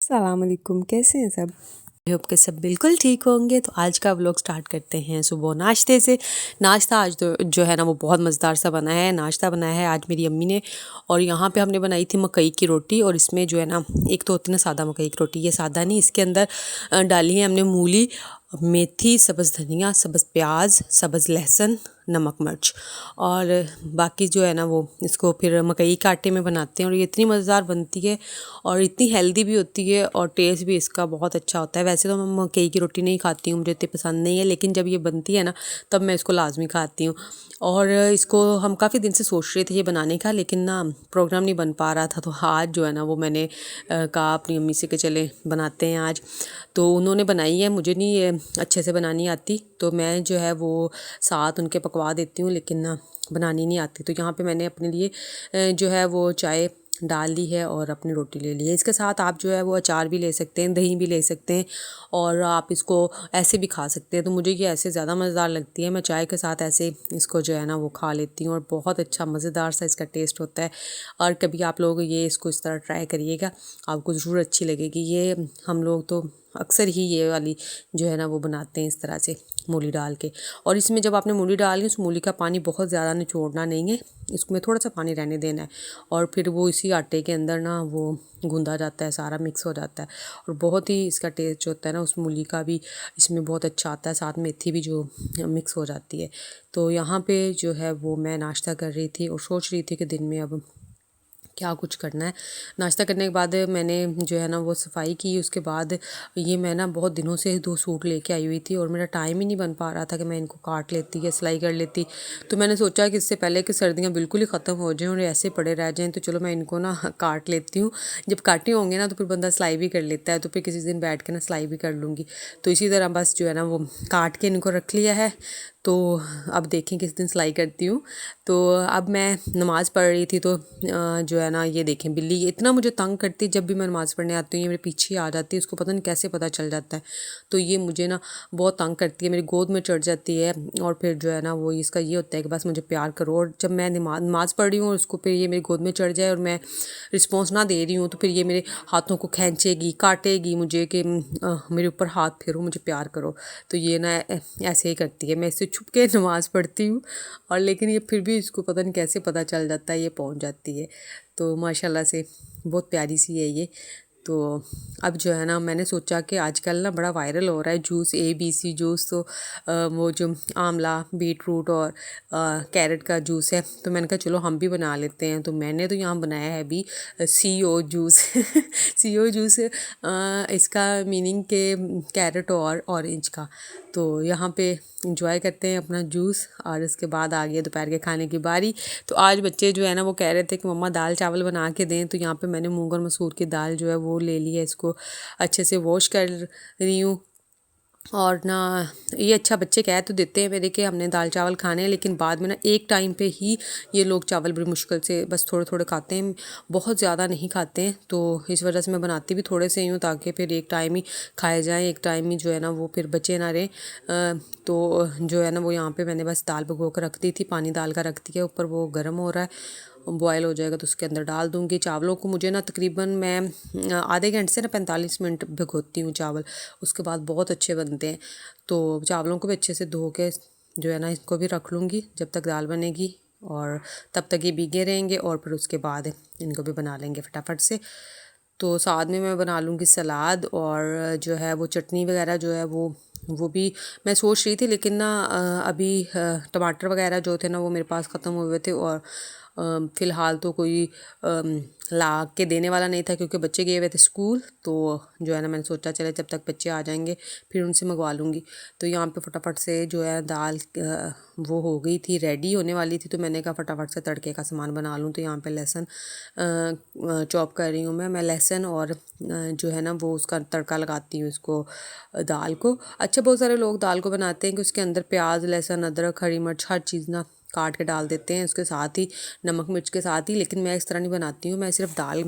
अस्सलाम वालेकुम, कैसे हैं सब? आई होप के सब बिल्कुल ठीक होंगे। तो आज का व्लॉग स्टार्ट करते हैं सुबह नाश्ते से। नाश्ता आज तो जो है ना वो बहुत मज़ेदार सा बना है। नाश्ता बनाया है आज मेरी अम्मी ने, और यहाँ पे हमने बनाई थी मकई की रोटी। और इसमें जो है ना, एक तो होती है ना सादा मकई की रोटी, ये सादा नहीं, इसके अंदर डाली है हमने मूली, मेथी, सब्ज़ धनिया, सब्ज़ प्याज, सब्ज़ लहसुन, नमक मिर्च, और बाकी जो है ना वो इसको फिर मकई के आटे में बनाते हैं। और ये इतनी मज़ेदार बनती है और इतनी हेल्दी भी होती है और टेस्ट भी इसका बहुत अच्छा होता है। वैसे तो मैं मकई की रोटी नहीं खाती हूँ, मुझे इतनी पसंद नहीं है, लेकिन जब ये बनती है ना तब मैं इसको लाजमी खाती हूँ। और इसको हम काफ़ी दिन से सोच रहे थे ये बनाने का, लेकिन ना प्रोग्राम नहीं बन पा रहा था। तो आज जो है ना वो मैंने कहा अपनी अम्मी से कि चले बनाते हैं आज। तो उन्होंने बनाई है, मुझे नहीं ये अच्छे से बनानी आती, तो मैं जो है वो साथ उनके पकवा देती हूँ, लेकिन ना बनानी नहीं आती। तो यहाँ पे मैंने अपने लिए जो है वो चाय डाल ली है और अपनी रोटी ले ली है। इसके साथ आप जो है वो अचार भी ले सकते हैं, दही भी ले सकते हैं, और आप इसको ऐसे भी खा सकते हैं। तो मुझे ये ऐसे ज़्यादा मज़ेदार लगती है, मैं चाय के साथ ऐसे इसको जो है ना वो खा लेती हूँ, और बहुत अच्छा मज़ेदार सा इसका टेस्ट होता है। और कभी आप लोग ये इसको इस तरह ट्राई करिएगा, आपको ज़रूर अच्छी लगेगी। ये हम लोग तो अक्सर ही ये वाली जो है ना वो बनाते हैं इस तरह से मूली डाल के। और इसमें जब आपने मूली डाली, उस मूली का पानी बहुत ज़्यादा निचोड़ना नहीं है, इसमें थोड़ा सा पानी रहने देना है, और फिर वो इसी आटे के अंदर ना वो गूंदा जाता है, सारा मिक्स हो जाता है, और बहुत ही इसका टेस्ट जो होता है ना उस मूली का भी इसमें बहुत अच्छा आता है। साथ मेथी भी जो मिक्स हो जाती है। तो यहाँ पे जो है वो मैं नाश्ता कर रही थी और सोच रही थी कि दिन में अब क्या कुछ करना है। नाश्ता करने के बाद मैंने जो है ना वो सफाई की। उसके बाद ये मैं ना बहुत दिनों से 2 सूट लेके आई हुई थी, और मेरा टाइम ही नहीं बन पा रहा था कि मैं इनको काट लेती या सिलाई कर लेती। तो मैंने सोचा कि इससे पहले कि सर्दियाँ बिल्कुल ही ख़त्म हो जाएँ और ऐसे पड़े रह जाएँ, तो चलो मैं इनको ना काट लेती हूँ। जब काटे होंगे ना तो फिर बंदा सिलाई भी कर लेता है, तो फिर किसी दिन बैठ के ना सिलाई भी कर लूँगी। तो इसी तरह बस जो है ना वो काट के इनको रख लिया है। तो अब देखें किस दिन सिलाई करती हूँ। तो अब मैं नमाज़ पढ़ रही थी, तो जो है ना ये देखें बिल्ली इतना मुझे तंग करती है। जब भी मैं नमाज़ पढ़ने आती हूँ ये मेरे पीछे आ जाती है, उसको पता नहीं कैसे पता चल जाता है। तो ये मुझे ना बहुत तंग करती है, मेरी गोद में चढ़ जाती है, और फिर जो है ना वो इसका ये होता है कि बस मुझे प्यार करो। और जब मैं नमाज़ पढ़ रही हूँ और उसको फिर ये मेरी गोद में चढ़ जाए और मैं रिस्पॉन्स ना दे रही हूँ, तो फिर ये मेरे हाथों को खींचेगी, काटेगी मुझे कि मेरे ऊपर हाथ फेरो, मुझे प्यार करो। तो ये ना ऐसे ही करती है। मैं इससे छुप के नमाज़ पढ़ती हूँ, और लेकिन ये फिर भी इसको पता नहीं कैसे पता चल जाता है, ये पहुँच जाती है। तो माशाल्लाह से बहुत प्यारी सी है ये। तो अब जो है ना मैंने सोचा कि आजकल ना बड़ा वायरल हो रहा है जूस, ABC जूस। तो वो जो आंवला, बीट रूट और कैरेट का जूस है, तो मैंने कहा चलो हम भी बना लेते हैं। तो मैंने तो यहाँ बनाया है अभी CO जूस। CO जूस इसका मीनिंग के कैरेट और ऑरेंज का। तो यहाँ पे इंजॉय करते हैं अपना जूस, और इसके बाद आ गया दोपहर के खाने की बारी। तो आज बच्चे जो है ना वो कह रहे थे कि मम्मा दाल चावल बना के दें। तो यहाँ पे मैंने मूंग और मसूर की दाल जो है वो ले ली है, इसको अच्छे से वॉश कर रही हूँ। और ना ये अच्छा, बच्चे कह तो देते हैं मेरे कि हमने दाल चावल खाने हैं, लेकिन बाद में ना एक टाइम पे ही ये लोग चावल बड़ी मुश्किल से बस थोड़े थोड़े खाते हैं, बहुत ज़्यादा नहीं खाते हैं। तो इस वजह से मैं बनाती भी थोड़े से ही हूँ, ताकि फिर एक टाइम ही खाए जाएँ, एक टाइम ही जो है ना वो फिर बचे ना रहे। तो जो है ना वो यहाँ पे मैंने बस दाल भिगो कर रख दी थी, पानी डाल कर रख दिया, ऊपर वो गर्म हो रहा है, बॉयल हो जाएगा तो उसके अंदर डाल दूँगी। चावलों को मुझे ना तकरीबन मैं आधे घंटे से ना 45 मिनट भिगोती हूँ चावल, उसके बाद बहुत अच्छे बनते हैं। तो चावलों को भी अच्छे से धो के जो है ना इसको भी रख लूँगी जब तक दाल बनेगी, और तब तक ये भीगे रहेंगे, और फिर उसके बाद इनको भी बना लेंगे फटाफट से। तो साथ में मैं बना लूँगी सलाद, और जो है वो चटनी वगैरह जो है वो भी मैं सोच रही थी, लेकिन ना अभी टमाटर वगैरह जो थे ना वो मेरे पास ख़त्म हुए थे, और फ़िलहाल तो कोई ला के देने वाला नहीं था, क्योंकि बच्चे गए हुए थे स्कूल। तो जो है ना मैंने सोचा चले जब तक बच्चे आ जाएंगे फिर उनसे मंगवा लूँगी। तो यहाँ पे फटाफट से जो है दाल वो हो गई थी, रेडी होने वाली थी, तो मैंने कहा फटाफट से तड़के का सामान बना लूँ। तो यहाँ पे लहसुन चॉप कर रही हूँ मैं लहसुन, और जो है ना वो उसका तड़का लगाती हूँ इसको दाल को। अच्छा, बहुत सारे लोग दाल को बनाते हैं कि उसके अंदर प्याज, लहसुन, अदरक, हरी मिर्च हर चीज़ ना काट के डाल देते हैं उसके साथ ही, नमक मिर्च के साथ ही। लेकिन मैं इस तरह नहीं बनाती हूँ, मैं सिर्फ दाल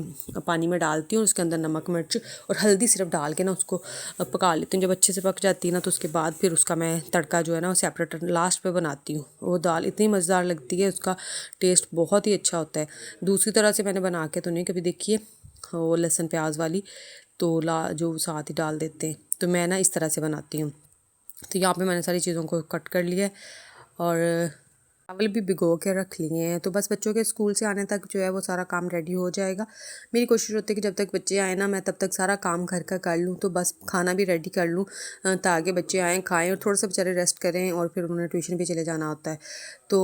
पानी में डालती हूँ, उसके अंदर नमक मिर्च और हल्दी सिर्फ डाल के ना उसको पका लेती हूँ। जब अच्छे से पक जाती है ना तो उसके बाद फिर उसका मैं तड़का जो है ना वो सेपरेट लास्ट पे बनाती हूँ। वो दाल इतनी मज़ेदार लगती है, उसका टेस्ट बहुत ही अच्छा होता है। दूसरी तरह से मैंने बना के तो नहीं कभी देखी है वो लहसुन प्याज वाली, तो जो साथ ही डाल देते हैं। तो मैं ना इस तरह से बनाती हूँ। तो यहाँ पे मैंने सारी चीज़ों को कट कर लिया है और चावल भी भिगो के रख लिए हैं। तो बस बच्चों के स्कूल से आने तक जो है वो सारा काम रेडी हो जाएगा। मेरी कोशिश होती है कि जब तक बच्चे आए ना मैं तब तक सारा काम घर का कर लूँ, तो बस खाना भी रेडी कर लूँ ताकि बच्चे आएँ, खाएँ और थोड़ा सा बेचारे रेस्ट करें और फिर उन्होंने ट्यूशन भी चले जाना होता है। तो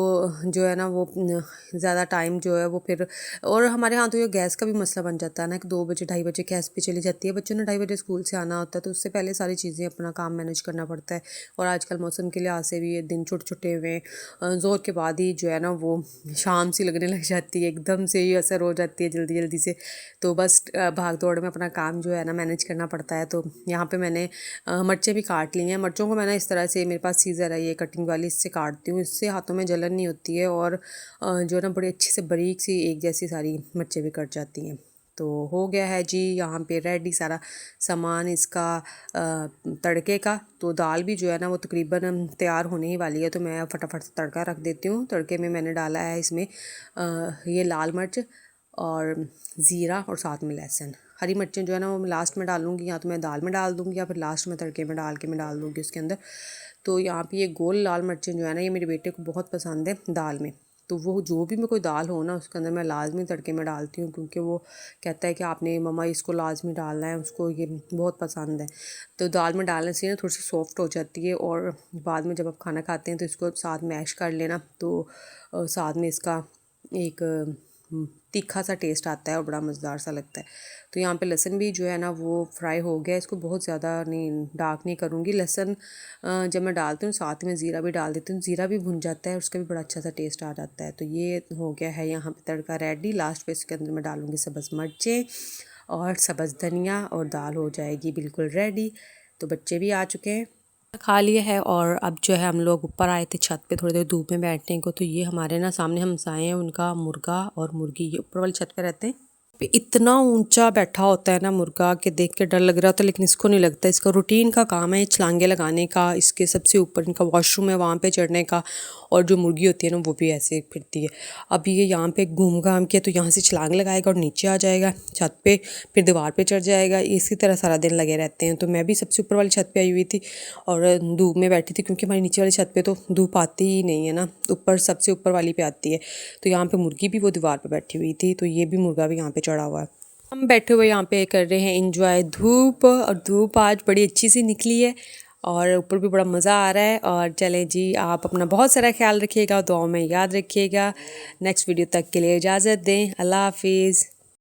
जो है ना वो ज़्यादा टाइम जो है वो फिर, और हमारे यहाँ तो ये गैस का भी मसला बन जाता है ना कि 2 बजे 2:30 बजे गैस भी चली जाती है। बच्चों ने 2:30 बजे स्कूल से आना होता है, तो उससे पहले सारी चीज़ें अपना काम मैनेज करना पड़ता है। और आजकल मौसम के लिहाज से भी ये दिन छुटे हुए हैं, ज़ोर के बाद ही जो है ना वो शाम सी लगने लग जाती है, एकदम से ही असर हो जाती है जल्दी जल्दी से। तो बस भाग दौड़ में अपना काम जो है ना मैनेज करना पड़ता है। तो यहाँ पे मैंने मिर्चें भी काट ली हैं। मिर्चों को मैंने इस तरह से, मेरे पास सीज़र है ये कटिंग वाली, इससे काटती हूँ। इससे हाथों में जलन नहीं होती है और जो है ना बड़ी अच्छी से बारीक सी एक जैसी सारी मिर्चें भी कट जाती हैं। तो हो गया है जी यहाँ पे रेडी सारा सामान इसका तड़के का। तो दाल भी जो है ना वो तकरीबन तैयार होने ही वाली है, तो मैं फटाफट से तड़का रख देती हूँ। तड़के में मैंने डाला है इसमें ये लाल मिर्च और ज़ीरा और साथ में लहसुन। हरी मिर्चें जो है ना वो मैं लास्ट में डालूँगी, या तो मैं दाल में डाल दूँगी या फिर लास्ट में तड़के में डाल के मैं डाल दूँगी उसके अंदर। तो यहाँ पे ये गोल लाल मिर्चें जो है ना ये मेरे बेटे को बहुत पसंद है दाल में। तो वो जो भी मैं कोई दाल हो ना उसके अंदर मैं लाजमी तड़के में डालती हूँ, क्योंकि वो कहता है कि आपने मम्मा इसको लाजमी डालना है, उसको ये बहुत पसंद है। तो दाल में डालने से ना थोड़ी सी सॉफ्ट हो जाती है और बाद में जब आप खाना खाते हैं तो इसको साथ मैश कर लेना, तो साथ में इसका एक तीखा सा टेस्ट आता है और बड़ा मज़ेदार सा लगता है। तो यहाँ पे लहसुन भी जो है ना वो फ्राई हो गया, इसको बहुत ज़्यादा नहीं डार्क नहीं करूँगी। लहसुन जब मैं डालती हूँ साथ में ज़ीरा भी डाल देती हूँ, ज़ीरा भी भुन जाता है, उसका भी बड़ा अच्छा सा टेस्ट आ जाता है। तो ये हो गया है यहाँ पे तड़का रेडी। लास्ट पे इसके अंदर मैं डालूँगी सब्ज़ मिर्चें और सब्ज़ धनिया और दाल हो जाएगी बिल्कुल रेडी। तो बच्चे भी आ चुके हैं, खा लिए है और अब जो है हम लोग ऊपर आए थे छत पे थोड़ी देर धूप में बैठने को। तो ये हमारे ना सामने हमसाए हैं, उनका मुर्गा और मुर्गी ये ऊपर वाली छत पे रहते हैं। इतना ऊंचा बैठा होता है ना मुर्गा कि देख के डर लग रहा होता है, लेकिन इसको नहीं लगता। इसका रूटीन का काम है छलांगे लगाने का, इसके सबसे ऊपर इनका वॉशरूम है वहाँ पे चढ़ने का। और जो मुर्गी होती है ना वो भी ऐसे फिरती है। अब ये यहाँ पे घूम घाम के तो यहाँ से छलांग लगाएगा और नीचे आ जाएगा छत पे, फिर दीवार पे चढ़ जाएगा। इसी तरह सारा दिन लगे रहते हैं। तो मैं भी सबसे ऊपर वाली छत पे आई हुई थी और धूप में बैठी थी, क्योंकि हमारी नीचे वाली छत पे तो धूप आती ही नहीं है ना, ऊपर सबसे ऊपर वाली पे आती है। तो यहाँ पे मुर्गी भी वो दीवार पे बैठी हुई थी, तो ये भी मुर्गा भी यहाँ पे चढ़ा हुआ है। हम बैठे हुए यहाँ पे कर रहे हैं एंजॉय धूप, और धूप आज बड़ी अच्छी सी निकली है और ऊपर भी बड़ा मज़ा आ रहा है। और चलें जी, आप अपना बहुत सारा ख्याल रखिएगा, दुआओं में याद रखिएगा। नेक्स्ट वीडियो तक के लिए इजाज़त दें। अल्लाह हाफिज़।